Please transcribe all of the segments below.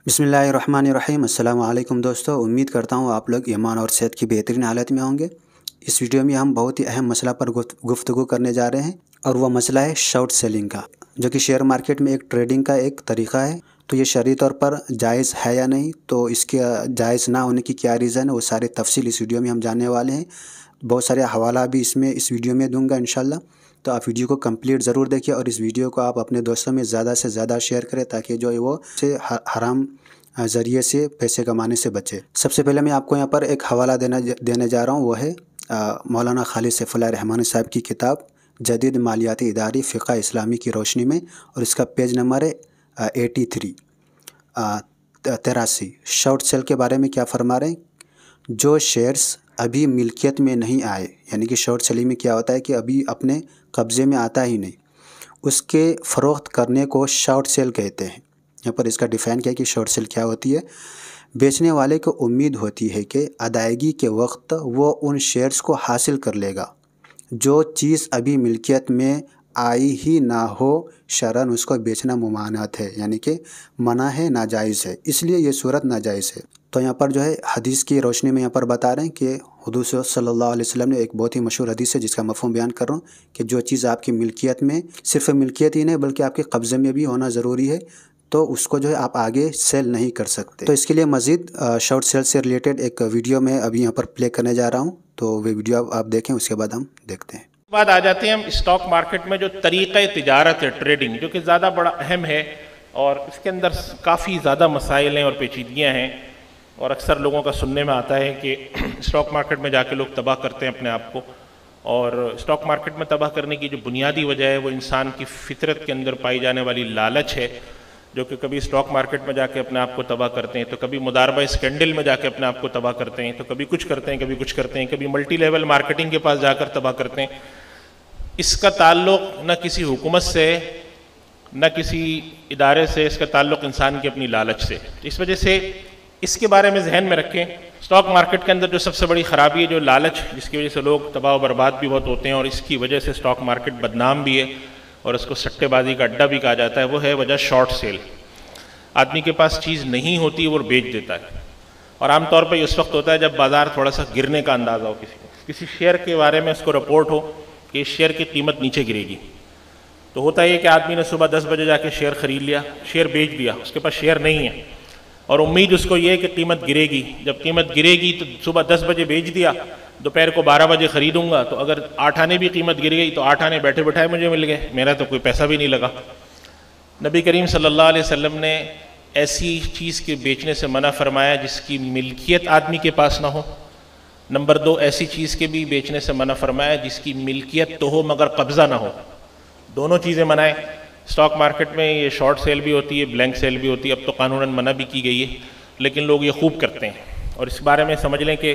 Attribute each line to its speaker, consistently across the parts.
Speaker 1: बिस्मिल्लाहिर्रहमानिर्रहीम। अस्सलाम वालेकुम दोस्तों, उम्मीद करता हूँ आप लोग ईमान और सेहत की बेहतरीन हालत में होंगे। इस वीडियो में हम बहुत ही अहम मसला पर गुफ्तगू करने जा रहे हैं और वह मसला है शॉर्ट सेलिंग का, जो कि शेयर मार्केट में एक ट्रेडिंग का एक तरीक़ा है। तो ये शरई तौर पर जायज़ है या नहीं, तो इसके जायज़ ना होने की क्या रीज़न है, वो सारी तफसील इस वीडियो में हम जानने वाले हैं। बहुत सारे हवाला भी इस वीडियो में दूंगा इंशाल्लाह। तो आप वीडियो को कंप्लीट ज़रूर देखिए और इस वीडियो को आप अपने दोस्तों में ज़्यादा से ज़्यादा शेयर करें, ताकि जो है वो से हराम ज़रिए से पैसे कमाने से बचे। सबसे पहले मैं आपको यहाँ पर एक हवाला देने जा रहा हूँ, वो है मौलाना खालिद सैफुल्लाह रहमानी साहब की किताब जदीद मालियाती इदारी फ़िक़्ह इस्लामी की रोशनी में, और इसका पेज नंबर है 83 83। शॉर्ट सेल के बारे में क्या फरमा रहे हैं? जो शेयर्स अभी मिल्कियत में नहीं आए, यानी कि शॉर्ट सेलिंग में क्या होता है कि अभी अपने कब्ज़े में आता ही नहीं, उसके फ़रोख्त करने को शॉर्ट सेल कहते हैं। यहाँ पर इसका डिफ़ाइन किया कि शॉर्ट सेल क्या होती है। बेचने वाले को उम्मीद होती है कि अदायगी के वक्त वो उन शेयर्स को हासिल कर लेगा। जो चीज़ अभी मिल्कियत में आई ही ना हो, शरन उसको बेचना मुमानत है, यानी कि मना है, नाजायज़ है, इसलिए ये सूरत नाजायज़ है। तो यहाँ पर जो है हदीस की रोशनी में यहाँ पर बता रहे हैं कि हुज़ूर सल्लल्लाहु अलैहि वसल्लम ने एक बहुत ही मशहूर हदीस है जिसका मफ़हूम बयान कर रहा हूँ कि जो चीज़ आपकी मिल्कियत में, सिर्फ मिल्कियत ही नहीं बल्कि आपके कब्ज़े में भी होना ज़रूरी है, तो उसको जो है आप आगे सेल नहीं कर सकते। तो इसके लिए मज़ीद शॉर्ट सेल से रिलेटेड एक वीडियो मैं अभी यहाँ पर प्ले करने जा रहा हूँ, तो वो वीडियो आप देखें, उसके बाद हम देखते हैं।
Speaker 2: बाद आ जाते हैं हम स्टॉक मार्केट में जो तरीक़े तिजारत है, ट्रेडिंग, जो कि ज़्यादा बड़ा अहम है और इसके अंदर काफ़ी ज़्यादा मसाइल हैं और पेचीदगियाँ हैं। और अक्सर लोगों का सुनने में आता है कि स्टॉक मार्केट में जाके लोग तबाह करते हैं अपने आप को, और स्टॉक मार्केट में तबाह करने की जो बुनियादी वजह है वो इंसान की फितरत के अंदर पाई जाने वाली लालच है, जो कि कभी स्टॉक मार्केट में जाके अपने आप को तबाह करते हैं, तो कभी मुदारबा स्कैंडल में जाके अपने आप को तबाह करते हैं, तो कभी कुछ करते हैं, कभी कुछ करते हैं, कभी मल्टी लेवल मार्केटिंग के पास जाकर तबाह करते हैं। इसका ताल्लुक़ न किसी हुकूमत से, न किसी इदारे से, इसका ताल्लुक़ इंसान की अपनी लालच से। इस वजह से इसके बारे में जहन में रखें। स्टॉक मार्केट के अंदर जो सबसे बड़ी ख़राबी है, जो लालच, जिसकी वजह से लोग तबाह व बर्बाद भी बहुत होते हैं और इसकी वजह से स्टॉक मार्केट बदनाम भी है और उसको सट्टेबाजी का अड्डा भी कहा जाता है, वो है वजह शॉर्ट सेल। आदमी के पास चीज़ नहीं होती, वो बेच देता है, और आमतौर पर उस वक्त होता है जब बाज़ार थोड़ा सा गिरने का अंदाज़ा हो, किसी शेयर के बारे में उसको रिपोर्ट हो कि इस शेयर की कीमत नीचे गिरेगी। तो होता है कि आदमी ने सुबह 10 बजे जाके शेयर ख़रीद लिया, शेयर बेच दिया, उसके पास शेयर नहीं है और उम्मीद उसको ये है कि कीमत गिरेगी। जब कीमत गिरेगी तो सुबह 10 बजे बेच दिया, दोपहर को 12 बजे ख़रीदूंगा, तो अगर 8 आने भी कीमत गिर गई तो 8 आने बैठे बैठाए मुझे मिल गए, मेरा तो कोई पैसा भी नहीं लगा। नबी करीम सल्लल्लाहु अलैहि वसल्लम ने ऐसी चीज़ के बेचने से मना फरमाया जिसकी मिल्कियत आदमी के पास ना हो। नंबर 2, ऐसी चीज़ के भी बेचने से मना फरमाया जिसकी मिल्कियत तो हो मगर कब्ज़ा ना हो। दोनों चीज़ें मनाएं। स्टॉक मार्केट में ये शॉर्ट सेल भी होती है, ब्लैंक सेल भी होती है, अब तो कानूनन मना भी की गई है, लेकिन लोग ये खूब करते हैं। और इस बारे में समझ लें कि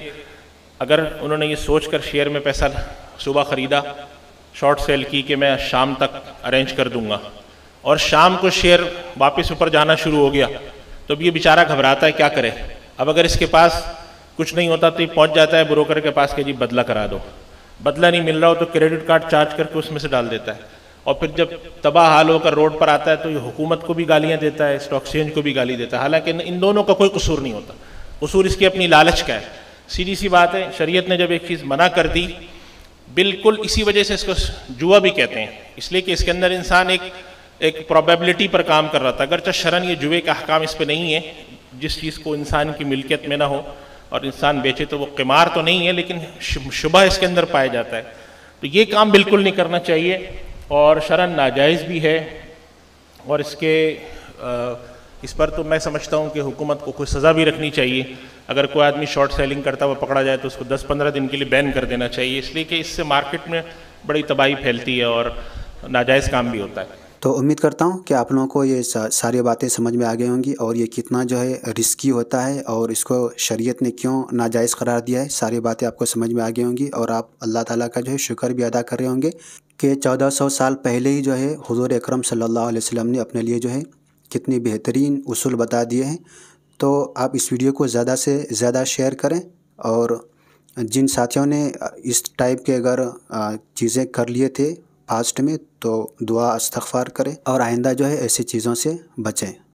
Speaker 2: अगर उन्होंने ये सोच कर शेयर में पैसा सुबह ख़रीदा, शॉर्ट सेल की कि मैं शाम तक अरेंज कर दूंगा, और शाम को शेयर वापस ऊपर जाना शुरू हो गया, तो अब ये बेचारा घबराता है क्या करे। अब अगर इसके पास कुछ नहीं होता तो ये पहुँच जाता है ब्रोकर के पास कि जी बदला करा दो, बदला नहीं मिल रहा हो तो क्रेडिट कार्ड चार्ज करके उसमें से डाल देता है, और फिर जब तबाह हाल होकर रोड पर आता है तो ये हुकूमत को भी गालियाँ देता है, स्टॉक एक्सचेंज को भी गाली देता है, हालांकि इन दोनों का कोई कसूर नहीं होता, कसूर इसकी अपनी लालच का है। सीधी सी बात है, शरीयत ने जब एक चीज़ मना कर दी, बिल्कुल इसी वजह से इसको जुआ भी कहते हैं, इसलिए कि इसके अंदर इंसान एक प्रोबेबिलिटी पर काम कर रहा था। अगरचे शरन ये जुए का अहकाम इस पर नहीं है, जिस चीज़ को इंसान की मिल्कियत में ना हो और इंसान बेचे तो वो क़िमार तो नहीं है, लेकिन शुबह इसके अंदर पाया जाता है। तो ये काम बिल्कुल नहीं करना चाहिए और शरन नाजायज़ भी है, और इस पर तो मैं समझता हूँ कि हुकूमत को कोई सज़ा भी रखनी चाहिए। अगर कोई आदमी शॉर्ट सेलिंग करता हुआ पकड़ा जाए तो उसको 10-15 दिन के लिए बैन कर देना चाहिए, इसलिए कि इससे मार्केट में बड़ी तबाही फैलती है और नाजायज़ काम भी होता है।
Speaker 1: तो उम्मीद करता हूँ कि आप लोगों को ये सारी बातें समझ में आ गई होंगी और ये कितना जो है रिस्की होता है और इसको शरीयत ने क्यों नाजायज़ करार दिया है, सारी बातें आपको समझ में आ गई होंगी और आप अल्लाह ताला का जो है शुक्र भी अदा कर रहे होंगे कि 1400 साल पहले ही जो है हुज़ूर अकरम सल्लल्लाहु अलैहि वसल्लम ने अपने लिए जो है कितनी बेहतरीन उसूल बता दिए हैं। तो आप इस वीडियो को ज़्यादा से ज़्यादा शेयर करें, और जिन साथियों ने इस टाइप के अगर चीज़ें कर लिए थे पास्ट में, तो दुआ इस्तग़फ़ार करें और आइंदा जो है ऐसी चीज़ों से बचें।